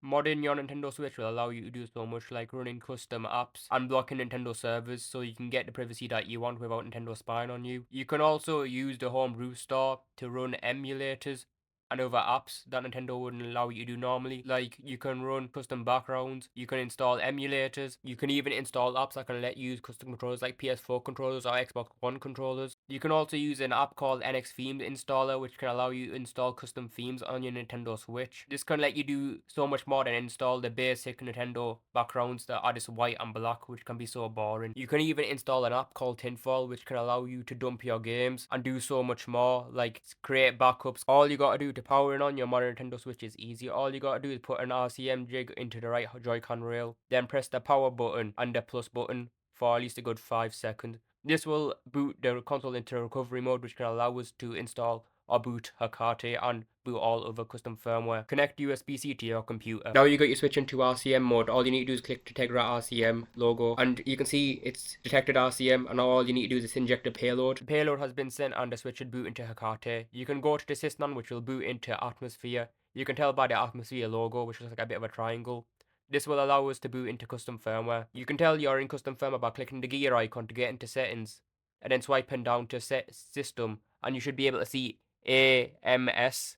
Modding your Nintendo Switch will allow you to do so much, like running custom apps and blocking Nintendo servers so you can get the privacy that you want without Nintendo spying on you. You can also use the Homebrew store to run emulators and other apps that Nintendo wouldn't allow you to do normally. Like, you can run custom backgrounds, you can install emulators, you can even install apps that can let you use custom controllers like PS4 controllers or Xbox One controllers. You can also use an app called NX Themes Installer, which can allow you to install custom themes on your Nintendo Switch. This can let you do so much more than install the basic Nintendo backgrounds that are just white and black, which can be so boring. You can even install an app called Tinfoil, which can allow you to dump your games and do so much more, like create backups. All you gotta do to power in on your modern Nintendo Switch is easy. All you gotta do is put an RCM jig into the right Joy-Con rail, then press the power button and the plus button for at least a good 5 seconds. This will boot the console into recovery mode, which can allow us to install or boot Hecate and boot all other custom firmware. Connect USB-C to your computer. Now you got your Switch into RCM mode. All you need to do is click the Tegra RCM logo, and you can see it's detected RCM, and now all you need to do is inject a payload. The payload has been sent and the Switch should boot into Hecate. You can go to the System, which will boot into Atmosphere. You can tell by the Atmosphere logo, which looks like a bit of a triangle. This will allow us to boot into custom firmware. You can tell you're in custom firmware by clicking the gear icon to get into settings, and then swiping down to set system, and you should be able to see AMS